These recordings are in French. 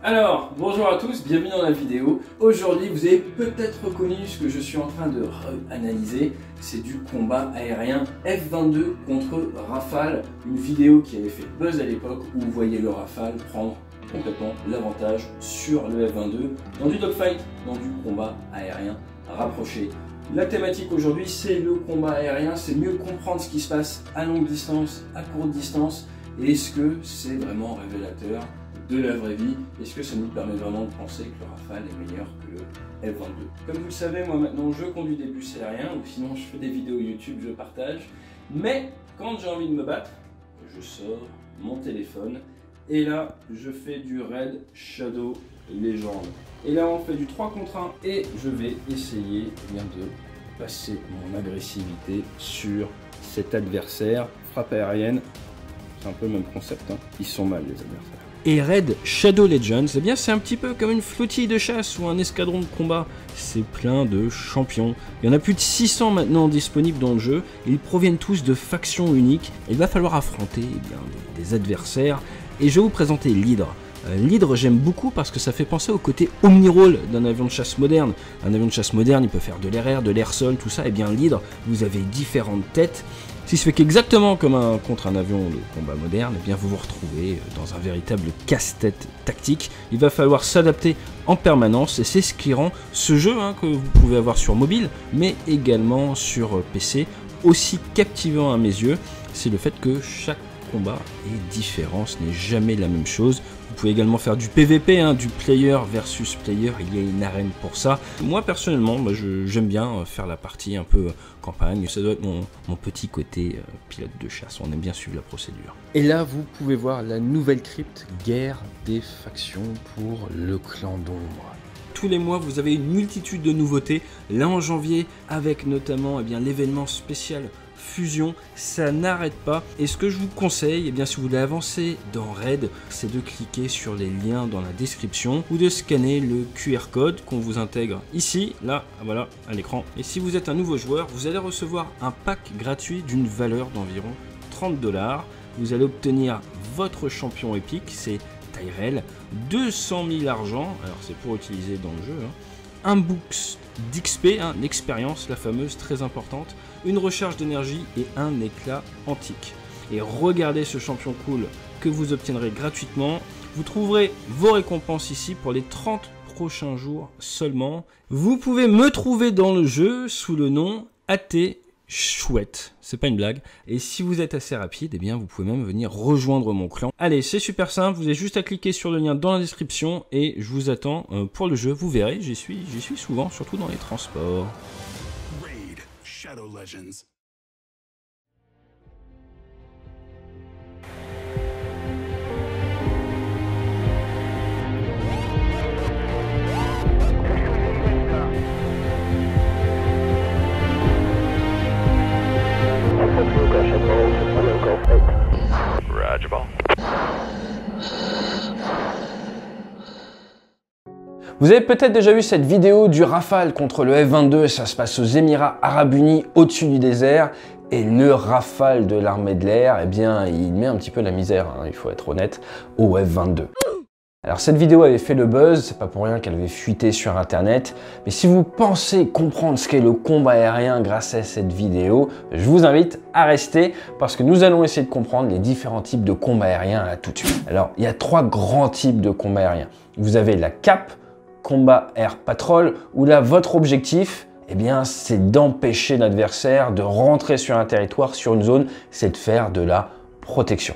Alors, bonjour à tous, bienvenue dans la vidéo. Aujourd'hui, vous avez peut-être reconnu ce que je suis en train de analyser. C'est du combat aérien F-22 contre Rafale. Une vidéo qui avait fait buzz à l'époque où vous voyez le Rafale prendre complètement l'avantage sur le F-22 dans du dogfight, dans du combat aérien rapproché. La thématique aujourd'hui, c'est le combat aérien, c'est mieux comprendre ce qui se passe à longue distance, à courte distance. Et est-ce que c'est vraiment révélateur de la vraie vie? Est-ce que ça nous permet vraiment de penser que le Rafale est meilleur que le F-22? Comme vous le savez, moi maintenant je conduis des bus aériens, ou sinon je fais des vidéos YouTube, je partage. Mais quand j'ai envie de me battre, je sors mon téléphone et là je fais du Raid Shadow Legends. Et là on fait du 3 contre 1 et je vais essayer de passer mon agressivité sur cet adversaire. Frappe aérienne, c'est un peu le même concept, hein. Ils sont mal les adversaires. Et Raid Shadow Legends, eh bien c'est un petit peu comme une flottille de chasse ou un escadron de combat. C'est plein de champions. Il y en a plus de 600 maintenant disponibles dans le jeu. Ils proviennent tous de factions uniques. Il va falloir affronter des adversaires. Et je vais vous présenter l'Hydre. L'Hydre, j'aime beaucoup parce que ça fait penser au côté omni-rôle d'un avion de chasse moderne. Un avion de chasse moderne, il peut faire de l'air air, de l'air-sol, tout ça. Et bien l'Hydre, vous avez différentes têtes. Si ce fait qu'exactement comme contre un avion de combat moderne, eh bien vous vous retrouvez dans un véritable casse-tête tactique. Il va falloir s'adapter en permanence et c'est ce qui rend ce jeu que vous pouvez avoir sur mobile, mais également sur PC, aussi captivant à mes yeux. C'est le fait que chaque combat est différent, ce n'est jamais la même chose. Vous pouvez également faire du PVP, du player versus player, il y a une arène pour ça. Moi personnellement, j'aime bien faire la partie un peu campagne, ça doit être mon petit côté pilote de chasse, on aime bien suivre la procédure. Et là vous pouvez voir la nouvelle crypte Guerre des factions pour le clan d'ombre. Tous les mois, vous avez une multitude de nouveautés. Là en janvier, avec notamment l'événement spécial Fusion, ça n'arrête pas. Et ce que je vous conseille, si vous voulez avancer dans Raid, c'est de cliquer sur les liens dans la description ou de scanner le QR code qu'on vous intègre ici, là, voilà, à l'écran. Et si vous êtes un nouveau joueur, vous allez recevoir un pack gratuit d'une valeur d'environ 30 $. Vous allez obtenir votre champion épique, c'est Tyrell, 200 000 argent, alors c'est pour utiliser dans le jeu, un boost d'XP, l'expérience, la fameuse, très importante, une recharge d'énergie et un éclat antique. Et regardez ce champion cool que vous obtiendrez gratuitement. Vous trouverez vos récompenses ici pour les 30 prochains jours seulement. Vous pouvez me trouver dans le jeu sous le nom AT Chouette, c'est pas une blague. Et si vous êtes assez rapide, vous pouvez même venir rejoindre mon clan. Allez, c'est super simple, vous avez juste à cliquer sur le lien dans la description et je vous attends pour le jeu. Vous verrez, j'y suis souvent, surtout dans les transports. Raid Shadow Legends. Vous avez peut-être déjà vu cette vidéo du Rafale contre le F-22, ça se passe aux Émirats Arabes Unis, au-dessus du désert. Et le Rafale de l'armée de l'air, il met un petit peu la misère, il faut être honnête, au F-22. Alors cette vidéo avait fait le buzz, c'est pas pour rien qu'elle avait fuité sur internet, mais si vous pensez comprendre ce qu'est le combat aérien grâce à cette vidéo, je vous invite à rester parce que nous allons essayer de comprendre les différents types de combat aérien là tout de suite. Alors il y a 3 grands types de combat aérien. Vous avez la CAP, Combat Air Patrol, où là votre objectif, c'est d'empêcher l'adversaire de rentrer sur un territoire, sur une zone, c'est de faire de la protection.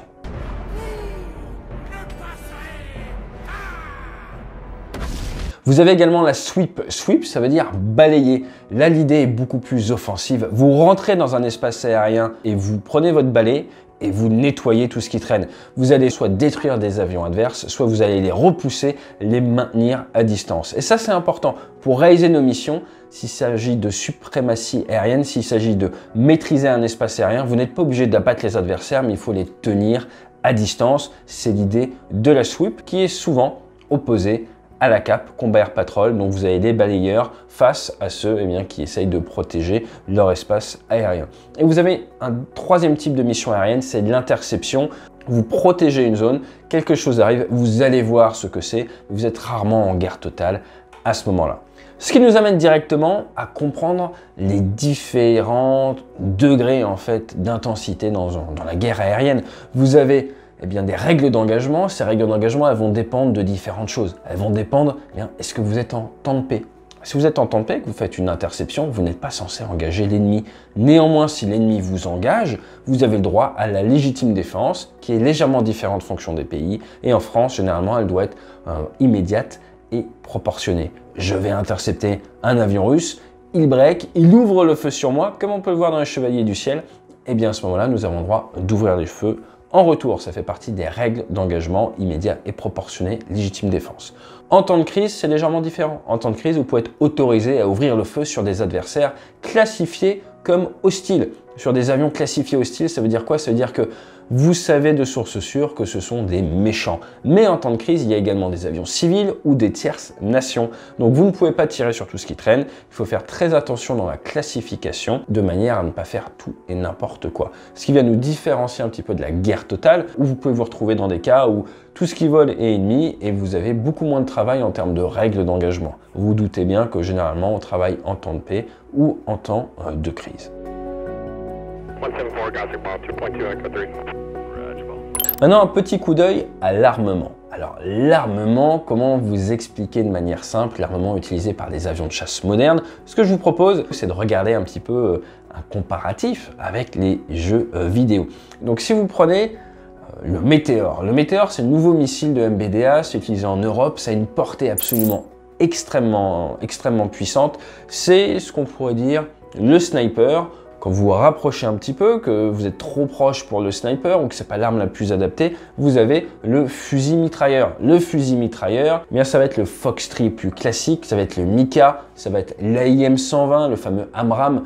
Vous avez également la sweep. Sweep, ça veut dire balayer. Là, l'idée est beaucoup plus offensive. Vous rentrez dans un espace aérien et vous prenez votre balai et vous nettoyez tout ce qui traîne. Vous allez soit détruire des avions adverses, soit vous allez les repousser, les maintenir à distance. Et ça, c'est important pour réaliser nos missions. S'il s'agit de suprématie aérienne, s'il s'agit de maîtriser un espace aérien, vous n'êtes pas obligé d'abattre les adversaires, mais il faut les tenir à distance. C'est l'idée de la sweep qui est souvent opposée à la CAP, Combat Air Patrol. Donc vous avez des balayeurs face à ceux qui essayent de protéger leur espace aérien. Et vous avez un troisième type de mission aérienne, c'est l'interception. vous protégez une zone, quelque chose arrive, vous allez voir ce que c'est, vous êtes rarement en guerre totale à ce moment-là. Ce qui nous amène directement à comprendre les différents degrés en fait d'intensité dans la guerre aérienne. Vous avez des règles d'engagement. Ces règles d'engagement, elles vont dépendre de différentes choses. Elles vont dépendre, est-ce que vous êtes en temps de paix? Si vous êtes en temps de paix, que vous faites une interception, vous n'êtes pas censé engager l'ennemi. Néanmoins, si l'ennemi vous engage, vous avez le droit à la légitime défense, qui est légèrement différente en fonction des pays. Et en France, généralement, elle doit être immédiate et proportionnée. Je vais intercepter un avion russe, il break, il ouvre le feu sur moi, comme on peut le voir dans les Chevaliers du Ciel. Et bien à ce moment-là, nous avons le droit d'ouvrir les feux en retour. Ça fait partie des règles d'engagement immédiat et proportionné, légitime défense. En temps de crise, c'est légèrement différent. En temps de crise, vous pouvez être autorisé à ouvrir le feu sur des adversaires classifiés comme hostiles. Sur des avions classifiés hostiles, ça veut dire quoi? Ça veut dire que vous savez de source sûre que ce sont des méchants. Mais en temps de crise, il y a également des avions civils ou des tierces nations. Donc vous ne pouvez pas tirer sur tout ce qui traîne. Il faut faire très attention dans la classification de manière à ne pas faire tout et n'importe quoi. Ce qui va nous différencier un petit peu de la guerre totale où vous pouvez vous retrouver dans des cas où tout ce qui vole est ennemi et vous avez beaucoup moins de travail en termes de règles d'engagement. Vous vous doutez bien que généralement on travaille en temps de paix ou en temps de crise. Maintenant, un petit coup d'œil à l'armement. Alors, l'armement, comment vous expliquer de manière simple l'armement utilisé par des avions de chasse modernes? Ce que je vous propose, c'est de regarder un petit peu un comparatif avec les jeux vidéo. Donc, si vous prenez le Météore. Le Météore, c'est le nouveau missile de MBDA, c'est utilisé en Europe, ça a une portée absolument extrêmement puissante. C'est ce qu'on pourrait dire le sniper. Quand vous vous rapprochez un petit peu, que vous êtes trop proche pour le sniper ou que c'est pas l'arme la plus adaptée, vous avez le fusil mitrailleur. Le fusil mitrailleur, bien ça va être le Fox-3 plus classique, ça va être le Mika, ça va être l'AIM 120, le fameux AMRAAM.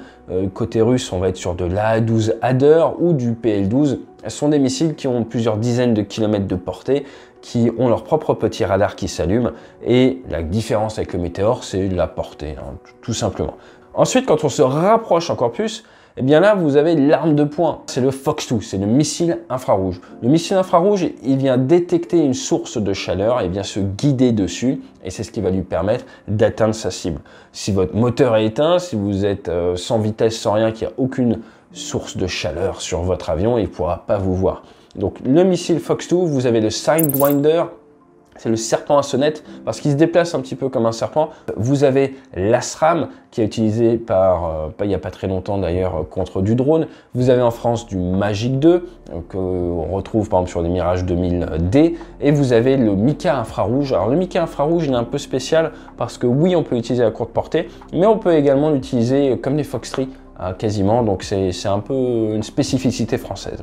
Côté russe, on va être sur de l'A12 Hadder ou du PL12. Ce sont des missiles qui ont plusieurs dizaines de kilomètres de portée, qui ont leur propre petit radar qui s'allume. Et la différence avec le Météore, c'est la portée, tout simplement. Ensuite, quand on se rapproche encore plus, eh bien là, vous avez l'arme de poing. C'est le Fox-2, c'est le missile infrarouge. Le missile infrarouge, il vient détecter une source de chaleur et vient se guider dessus. Et c'est ce qui va lui permettre d'atteindre sa cible. Si votre moteur est éteint, si vous êtes sans vitesse, sans rien, qu'il n'y a aucune source de chaleur sur votre avion, il ne pourra pas vous voir. Donc le missile Fox-2, vous avez le Sidewinder. C'est le serpent à sonnette parce qu'il se déplace un petit peu comme un serpent. Vous avez l'ASRAAM qui est utilisé il n'y a pas très longtemps d'ailleurs contre du drone. Vous avez en France du Magic 2 qu'on retrouve par exemple sur des Mirage 2000D et vous avez le Mika infrarouge. Alors le Mika infrarouge il est un peu spécial parce que oui on peut l'utiliser à courte portée mais on peut également l'utiliser comme les Fox-3 quasiment donc c'est un peu une spécificité française.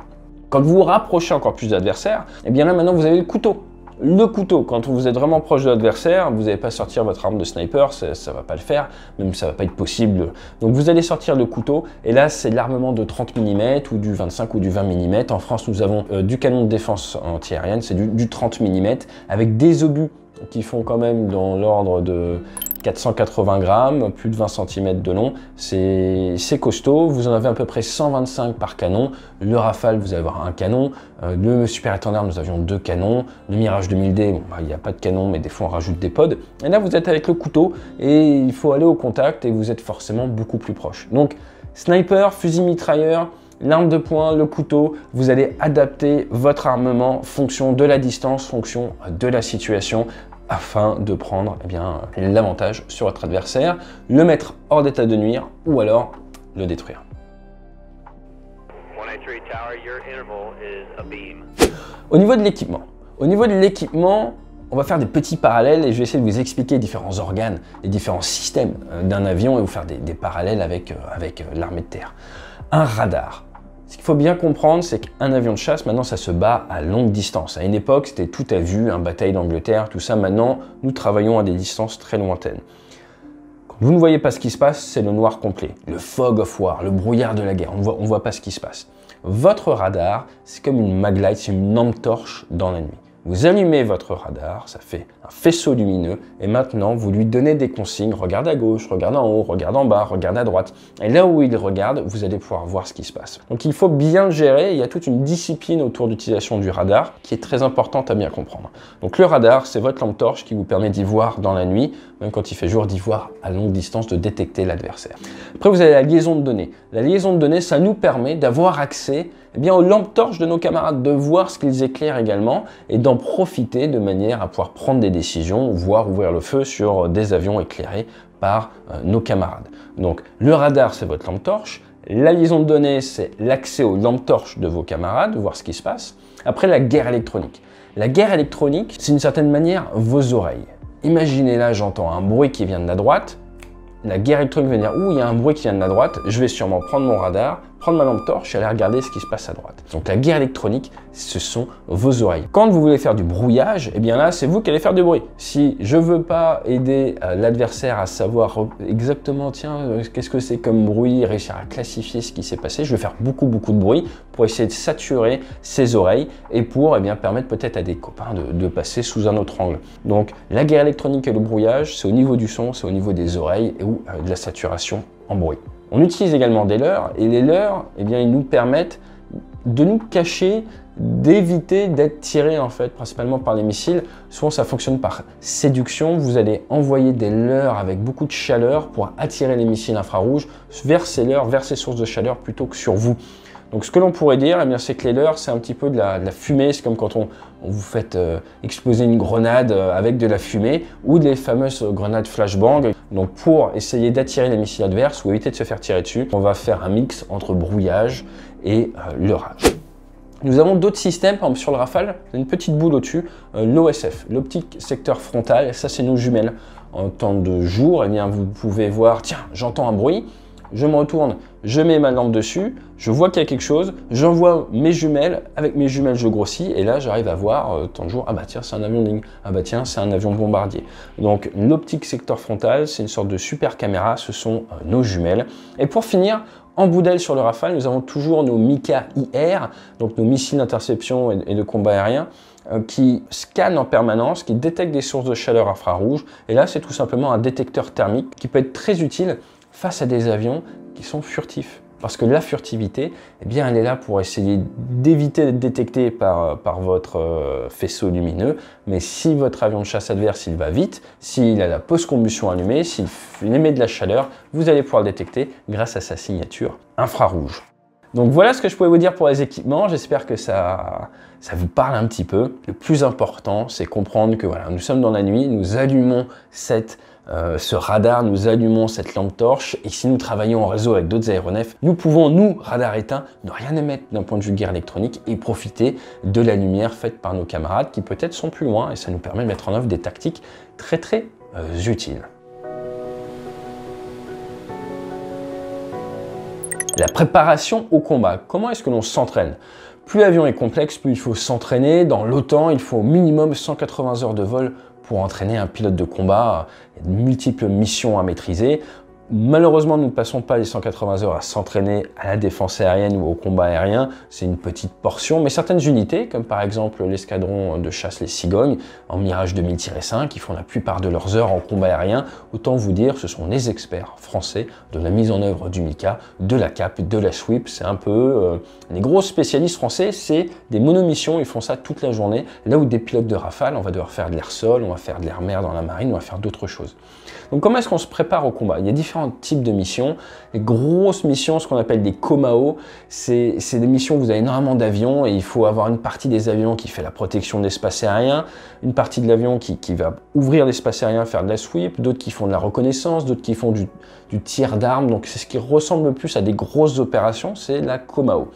Quand vous vous rapprochez encore plus d'adversaires, et bien là maintenant vous avez le couteau. Le couteau, quand vous êtes vraiment proche de l'adversaire, vous n'allez pas sortir votre arme de sniper, ça ne va pas le faire, même ça ne va pas être possible. Donc vous allez sortir le couteau, et là c'est l'armement de 30 mm ou du 25 ou du 20 mm. En France, nous avons du canon de défense antiaérienne, c'est du 30 mm, avec des obus qui font quand même dans l'ordre de 480 grammes, plus de 20 cm de long. C'est costaud, vous en avez à peu près 125 par canon. Le Rafale, vous allez avoir un canon. Le Super Étendard, nous avions 2 canons. Le Mirage 2000D, bon, il n'y a pas de canon, mais des fois on rajoute des pods. Et là, vous êtes avec le couteau et il faut aller au contact et vous êtes forcément beaucoup plus proche. Donc, sniper, fusil mitrailleur, l'arme de poing, le couteau, vous allez adapter votre armement en fonction de la distance, en fonction de la situation, afin de prendre l'avantage sur votre adversaire, le mettre hors d'état de nuire ou alors le détruire. Au niveau de l'équipement, on va faire des petits parallèles et je vais essayer de vous expliquer les différents organes, les différents systèmes d'un avion et vous faire des parallèles avec l'armée de terre. Un radar. Ce qu'il faut bien comprendre, c'est qu'un avion de chasse, maintenant, ça se bat à longue distance. À une époque, c'était tout à vue, un bataille d'Angleterre, tout ça. Maintenant, nous travaillons à des distances très lointaines. Quand vous ne voyez pas ce qui se passe, c'est le noir complet. Le fog of war, le brouillard de la guerre. On voit pas ce qui se passe. Votre radar, c'est comme une maglite, c'est une lampe torche dans la nuit. vous allumez votre radar, ça fait un faisceau lumineux, et maintenant vous lui donnez des consignes, regarde à gauche, regarde en haut, regarde en bas, regarde à droite. Et là où il regarde, vous allez pouvoir voir ce qui se passe. Donc il faut bien le gérer, il y a toute une discipline autour d'utilisation du radar qui est très importante à bien comprendre. Donc le radar, c'est votre lampe torche qui vous permet d'y voir dans la nuit, même quand il fait jour, d'y voir à longue distance, de détecter l'adversaire. Après vous avez la liaison de données. La liaison de données, ça nous permet d'avoir accès aux lampes torches de nos camarades, de voir ce qu'ils éclairent également et d'en profiter de manière à pouvoir prendre des décisions, voire ouvrir le feu sur des avions éclairés par nos camarades. Donc le radar, c'est votre lampe torche. La liaison de données, c'est l'accès aux lampes torches de vos camarades, voir ce qui se passe. Après, la guerre électronique. La guerre électronique, c'est d'une certaine manière vos oreilles. Imaginez là, j'entends un bruit qui vient de la droite. La guerre électronique va dire, ouh, il y a un bruit qui vient de la droite, je vais sûrement prendre mon radar, prendre ma lampe torche et aller regarder ce qui se passe à droite. Donc la guerre électronique, ce sont vos oreilles. Quand vous voulez faire du brouillage, eh bien là, c'est vous qui allez faire du bruit. Si je veux pas aider l'adversaire à savoir exactement, tiens, qu'est-ce que c'est comme bruit, réussir à classifier ce qui s'est passé, je vais faire beaucoup de bruit pour essayer de saturer ses oreilles et pour permettre peut-être à des copains de passer sous un autre angle. Donc la guerre électronique et le brouillage, c'est au niveau du son, c'est au niveau des oreilles ou de la saturation en bruit. On utilise également des leurres et les leurres, ils nous permettent de nous cacher, d'éviter d'être tirés en fait, principalement par les missiles. Souvent ça fonctionne par séduction, vous allez envoyer des leurres avec beaucoup de chaleur pour attirer les missiles infrarouges vers ces leurres, vers ces sources de chaleur plutôt que sur vous. Donc ce que l'on pourrait dire, c'est que les leurres, c'est un petit peu de la fumée, c'est comme quand on vous fait exploser une grenade avec de la fumée ou des fameuses grenades flashbang. Donc pour essayer d'attirer les missiles adverses ou éviter de se faire tirer dessus, on va faire un mix entre brouillage et leurrage. Nous avons d'autres systèmes, par exemple sur le Rafale, une petite boule au-dessus, l'OSF, l'optique secteur frontal, ça c'est nos jumelles. En temps de jour, vous pouvez voir, tiens, j'entends un bruit, je me retourne, je mets ma lampe dessus, je vois qu'il y a quelque chose, j'envoie mes jumelles, avec mes jumelles je grossis et là j'arrive à voir temps de jour, ah bah tiens c'est un avion de ligne, ah bah tiens c'est un avion bombardier. Donc l'optique secteur frontal, c'est une sorte de super caméra, ce sont nos jumelles. Et pour finir, en bout d'aile sur le Rafale, nous avons toujours nos MICA-IR, donc nos missiles d'interception et de combat aérien, qui scannent en permanence, qui détectent des sources de chaleur infrarouge. Et là, c'est tout simplement un détecteur thermique qui peut être très utile face à des avions qui sont furtifs. Parce que la furtivité, elle est là pour essayer d'éviter d'être détecté par votre faisceau lumineux. Mais si votre avion de chasse adverse, il va vite, s'il a la post-combustion allumée, s'il émet de la chaleur, vous allez pouvoir le détecter grâce à sa signature infrarouge. Donc voilà ce que je pouvais vous dire pour les équipements. J'espère que ça vous parle un petit peu. Le plus important, c'est comprendre que voilà, nous sommes dans la nuit, nous allumons ce radar, nous allumons cette lampe torche et si nous travaillons en réseau avec d'autres aéronefs, nous pouvons, nous, radar éteint, ne rien émettre d'un point de vue guerre électronique et profiter de la lumière faite par nos camarades qui peut-être sont plus loin et ça nous permet de mettre en œuvre des tactiques très utiles. La préparation au combat. Comment est-ce que l'on s'entraîne? Plus l'avion est complexe, plus il faut s'entraîner. Dans l'OTAN, il faut au minimum 180 heures de vol pour entraîner un pilote de combat. Il y a de multiples missions à maîtriser. Malheureusement, nous ne passons pas les 180 heures à s'entraîner à la défense aérienne ou au combat aérien. C'est une petite portion, mais certaines unités, comme par exemple l'escadron de chasse les Cigognes, en Mirage 2000-5, qui font la plupart de leurs heures en combat aérien, autant vous dire, ce sont les experts français de la mise en œuvre du MICA, de la CAP, de la SWIP. C'est un peu les gros spécialistes français, c'est des monomissions, ils font ça toute la journée. Là où des pilotes de Rafale, on va devoir faire de l'air-sol, on va faire de l'air-mer dans la marine, on va faire d'autres choses. Donc comment est-ce qu'on se prépare au combat? Il y a différents types de missions. Les grosses missions, ce qu'on appelle des COMAO, c'est des missions où vous avez énormément d'avions et il faut avoir une partie des avions qui fait la protection de l'espace aérien, une partie de l'avion qui va ouvrir l'espace aérien, faire de la sweep, d'autres qui font de la reconnaissance, d'autres qui font du tir d'armes. Donc c'est ce qui ressemble le plus à des grosses opérations, c'est la COMAO.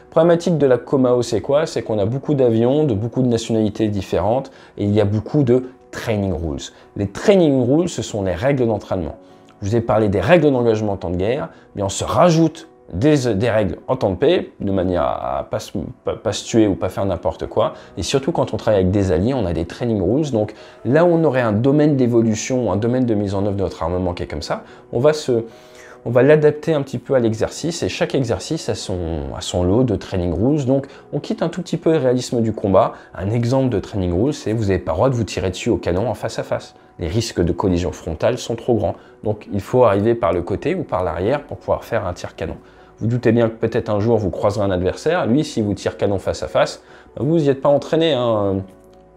Problématique de la COMAO, c'est quoi? C'est qu'on a beaucoup d'avions, de beaucoup de nationalités différentes et il y a beaucoup de training rules. Les training rules, ce sont les règles d'entraînement. Je vous ai parlé des règles d'engagement en temps de guerre, mais on se rajoute des règles en temps de paix, de manière à pas se tuer ou pas faire n'importe quoi. Et surtout quand on travaille avec des alliés, on a des training rules. Donc là où on aurait un domaine d'évolution, un domaine de mise en œuvre de notre armement qui est comme ça, on va on va l'adapter un petit peu à l'exercice et chaque exercice a son lot de training rules. Donc on quitte un tout petit peu le réalisme du combat. Un exemple de training rules, c'est vous n'avez pas le droit de vous tirer dessus au canon en face à face. Les risques de collision frontale sont trop grands. Donc il faut arriver par le côté ou par l'arrière pour pouvoir faire un tir canon. Vous doutez bien que peut-être un jour vous croiserez un adversaire. Lui, si vous tire canon face à face, vous n'y êtes pas entraîné en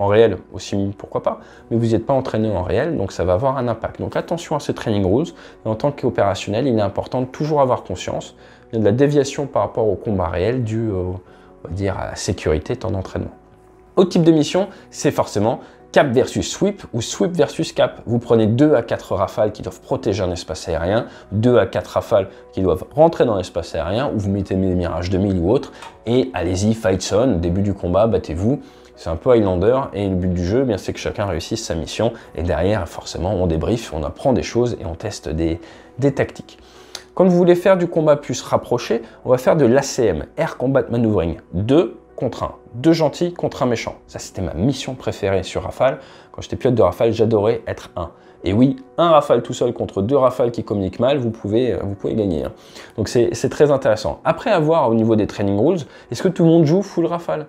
réel, aussi pourquoi pas, mais vous n'y êtes pas entraîné en réel, donc ça va avoir un impact. Donc attention à ces training rules. Et en tant qu'opérationnel, il est important de toujours avoir conscience de la déviation par rapport au combat réel dû, on va dire, à la sécurité de ton entraînement. Autre type de mission, c'est forcément cap versus sweep ou sweep versus cap. Vous prenez 2 à 4 rafales qui doivent protéger un espace aérien, 2 à 4 rafales qui doivent rentrer dans l'espace aérien, ou vous mettez les Mirage 2000 ou autre, et allez-y, fight zone, début du combat, battez-vous. C'est un peu Highlander, et le but du jeu, c'est que chacun réussisse sa mission, et derrière, forcément, on débrief, on apprend des choses et on teste des tactiques. Quand vous voulez faire du combat plus rapproché, on va faire de l'ACM, Air Combat Maneuvering, 2 contre 1, 2 gentils contre un méchant. Ça, c'était ma mission préférée sur Rafale. Quand j'étais pilote de Rafale, j'adorais être 1. Et oui, un Rafale tout seul contre 2 Rafales qui communiquent mal, vous pouvez gagner. Donc c'est très intéressant. Après avoir au niveau des training rules, est-ce que tout le monde joue full Rafale?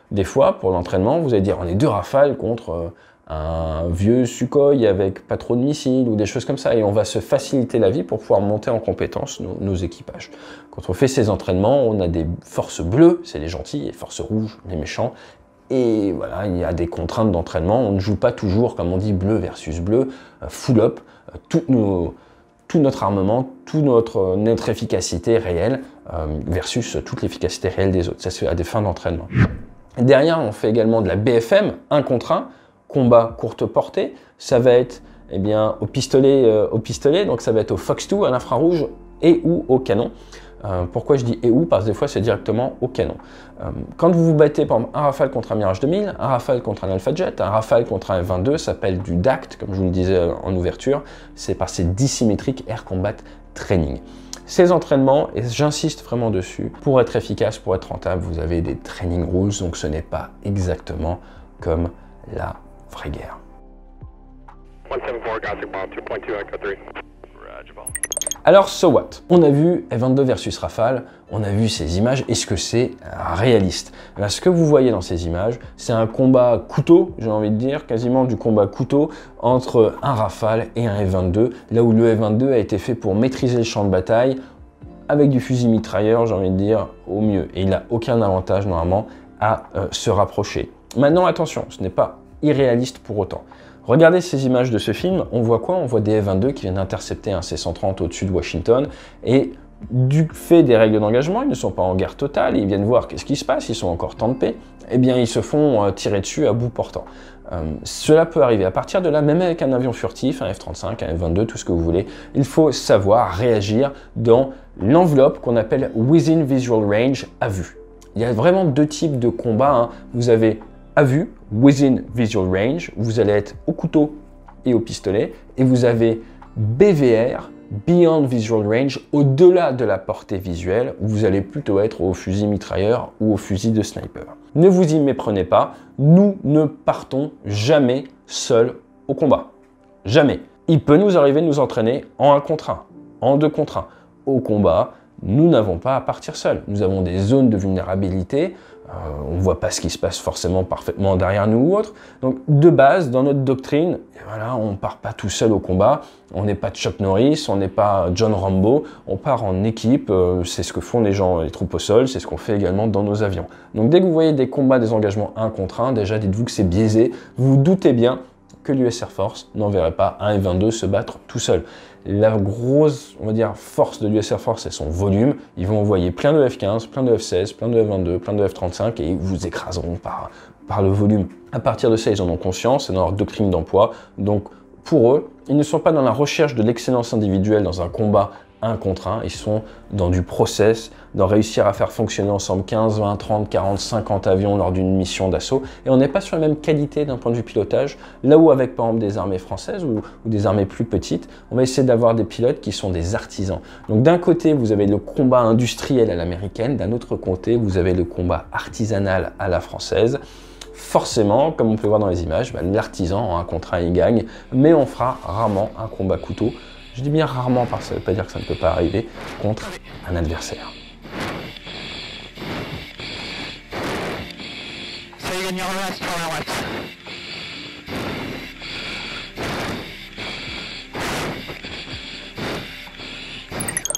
Des fois, pour l'entraînement, vous allez dire on est 2 Rafales contre un vieux Sukhoi avec pas trop de missiles ou des choses comme ça. Et on va se faciliter la vie pour pouvoir monter en compétence nos équipages. Quand on fait ces entraînements, on a des forces bleues, c'est les gentils, et forces rouges, les méchants. Et voilà, il y a des contraintes d'entraînement. On ne joue pas toujours, comme on dit, bleu versus bleu, full up, tout notre armement, toute notre efficacité réelle versus toute l'efficacité réelle des autres. Ça se fait à des fins d'entraînement. Derrière, on fait également de la BFM, 1 contre 1, combat courte portée. Ça va être au pistolet, donc ça va être au Fox 2, à l'infrarouge et ou au canon. Pourquoi je dis et ou? Parce que des fois c'est directement au canon. Quand vous vous battez par exemple un Rafale contre un Mirage 2000, un Rafale contre un Alpha Jet, un Rafale contre un F-22, ça s'appelle du DACT, comme je vous le disais en ouverture, c'est par ces Dissymetric Air Combat Training. Ces entraînements, et j'insiste vraiment dessus, pour être efficace, pour être rentable, vous avez des training rules, donc ce n'est pas exactement comme la vraie guerre. 174, Gossip Ball, 2.2, Echo 3. Alors, so what? On a vu F-22 versus Rafale, on a vu ces images, est-ce que c'est réaliste? Là, ce que vous voyez dans ces images, c'est un combat couteau, j'ai envie de dire, quasiment du combat couteau entre un Rafale et un F-22, là où le F-22 a été fait pour maîtriser le champ de bataille avec du fusil mitrailleur, j'ai envie de dire, au mieux. Et il n'a aucun avantage, normalement, à se rapprocher. Maintenant, attention, ce n'est pas irréaliste pour autant. Regardez ces images de ce film, on voit quoi? On voit des F-22 qui viennent intercepter un C-130 au-dessus de Washington et du fait des règles d'engagement, ils ne sont pas en guerre totale, ils viennent voir qu'est-ce qui se passe, ils sont encore temps de paix, eh bien ils se font tirer dessus à bout portant. Cela peut arriver à partir de là, même avec un avion furtif, un F-35, un F-22, tout ce que vous voulez, il faut savoir réagir dans l'enveloppe qu'on appelle Within Visual Range à vue. Il y a vraiment 2 types de combats, vous avez à vue, Within Visual Range, vous allez être au couteau et au pistolet, et vous avez BVR, Beyond Visual Range, au-delà de la portée visuelle, où vous allez plutôt être au fusil mitrailleur ou au fusil de sniper. Ne vous y méprenez pas, nous ne partons jamais seuls au combat. Jamais. Il peut nous arriver de nous entraîner en 1 contre 1, en 2 contre 1. Au combat, nous n'avons pas à partir seuls. Nous avons des zones de vulnérabilité, on ne voit pas ce qui se passe forcément parfaitement derrière nous ou autre. Donc de base, dans notre doctrine, voilà, on ne part pas tout seul au combat, on n'est pas Chuck Norris, on n'est pas John Rambo, on part en équipe, c'est ce que font les gens, les troupes au sol, c'est ce qu'on fait également dans nos avions. Donc dès que vous voyez des combats, des engagements 1 contre 1, déjà dites-vous que c'est biaisé, vous vous doutez bien que l'US Air Force n'enverrait pas un F-22 se battre tout seul. La grosse, on va dire, force de l'US Air Force, c'est son volume. Ils vont envoyer plein de F-15, plein de F-16, plein de F-22, plein de F-35 et ils vous écraseront par le volume. À partir de ça, ils en ont conscience, c'est dans leur doctrine d'emploi. Donc, pour eux, ils ne sont pas dans la recherche de l'excellence individuelle dans un combat 1 contre 1, ils sont dans du process, dans réussir à faire fonctionner ensemble 15, 20, 30, 40, 50 avions lors d'une mission d'assaut. Et on n'est pas sur la même qualité d'un point de vue pilotage, là où avec par exemple des armées françaises ou des armées plus petites, on va essayer d'avoir des pilotes qui sont des artisans. Donc d'un côté, vous avez le combat industriel à l'américaine, d'un autre côté, vous avez le combat artisanal à la française. Forcément, comme on peut voir dans les images, l'artisan en 1 contre 1 il gagne, mais on fera rarement un combat couteau. Je dis bien rarement parce que ça ne veut pas dire que ça ne peut pas arriver contre un adversaire.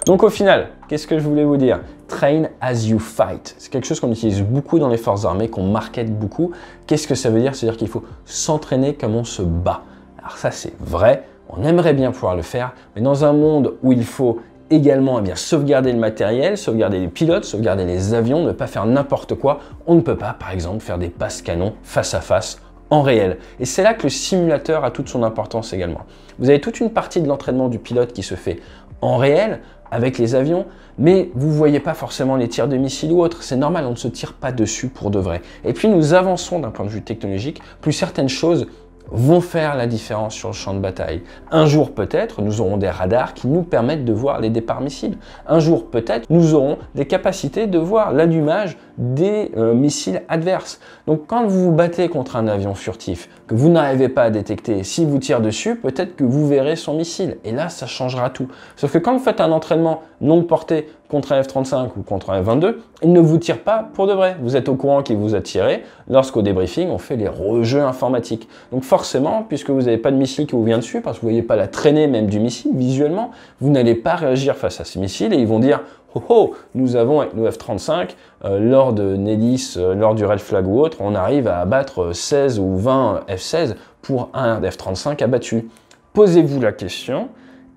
Donc au final, qu'est-ce que je voulais vous dire? Train as you fight. C'est quelque chose qu'on utilise beaucoup dans les forces armées, qu'on markete beaucoup. Qu'est-ce que ça veut dire? C'est-à-dire qu'il faut s'entraîner comme on se bat. Alors ça, c'est vrai. On aimerait bien pouvoir le faire, mais dans un monde où il faut également sauvegarder le matériel, sauvegarder les pilotes, sauvegarder les avions, ne pas faire n'importe quoi, on ne peut pas, par exemple, faire des passes canons face à face en réel. Et c'est là que le simulateur a toute son importance également. Vous avez toute une partie de l'entraînement du pilote qui se fait en réel, avec les avions, mais vous ne voyez pas forcément les tirs de missiles ou autres. C'est normal, on ne se tire pas dessus pour de vrai. Et plus nous avançons d'un point de vue technologique, plus certaines choses vont faire la différence sur le champ de bataille. Un jour peut-être, nous aurons des radars qui nous permettent de voir les départs missiles. Un jour peut-être, nous aurons des capacités de voir l'allumage des missiles adverses. Donc quand vous vous battez contre un avion furtif, que vous n'arrivez pas à détecter, s'il vous tire dessus, peut-être que vous verrez son missile. Et là, ça changera tout. Sauf que quand vous faites un entraînement longue portée contre un F-35 ou contre un F-22, il ne vous tire pas pour de vrai. Vous êtes au courant qu'il vous a tiré lorsqu'au débriefing, on fait les rejeux informatiques. Donc forcément, puisque vous n'avez pas de missile qui vous vient dessus, parce que vous ne voyez pas la traînée même du missile visuellement, vous n'allez pas réagir face à ce missile et ils vont dire « Oh oh, nous avons avec nos F-35, lors de Nellis, lors du Red Flag ou autre, on arrive à abattre 16 ou 20 F-16 pour un F-35 abattu. » Posez-vous la question,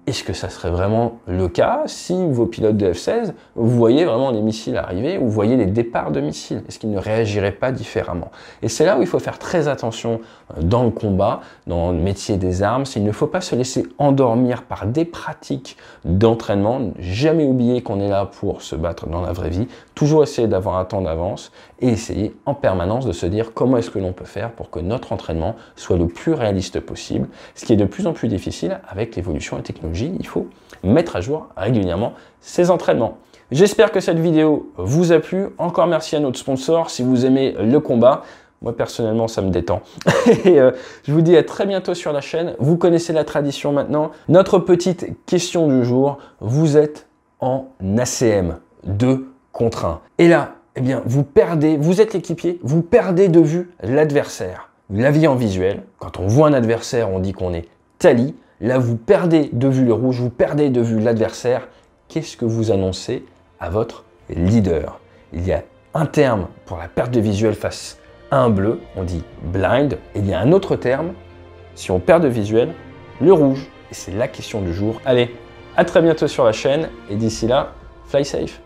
est-ce que ça serait vraiment le cas si vos pilotes de F-16, vous voyez vraiment les missiles arriver, ou vous voyez les départs de missiles? Est-ce qu'ils ne réagiraient pas différemment? Et c'est là où il faut faire très attention dans le combat, dans le métier des armes. Il ne faut pas se laisser endormir par des pratiques d'entraînement. Jamais oublier qu'on est là pour se battre dans la vraie vie. Toujours essayer d'avoir un temps d'avance et essayer en permanence de se dire comment est-ce que l'on peut faire pour que notre entraînement soit le plus réaliste possible, ce qui est de plus en plus difficile avec l'évolution des technologies. Il faut mettre à jour régulièrement ses entraînements. J'espère que cette vidéo vous a plu. Encore merci à notre sponsor. Si vous aimez le combat, moi personnellement ça me détend. Et je vous dis à très bientôt sur la chaîne. Vous connaissez la tradition maintenant. Notre petite question du jour. Vous êtes en ACM 2 contre 1. Et là, eh bien, vous êtes l'équipier, vous perdez de vue l'adversaire. Vous l'aviez en visuel. Quand on voit un adversaire, on dit qu'on est tali. Là, vous perdez de vue le rouge, vous perdez de vue l'adversaire. Qu'est-ce que vous annoncez à votre leader? Il y a un terme pour la perte de visuel face à un bleu, on dit blind. Et il y a un autre terme, si on perd de visuel, le rouge. Et c'est la question du jour. Allez, à très bientôt sur la chaîne. Et d'ici là, fly safe.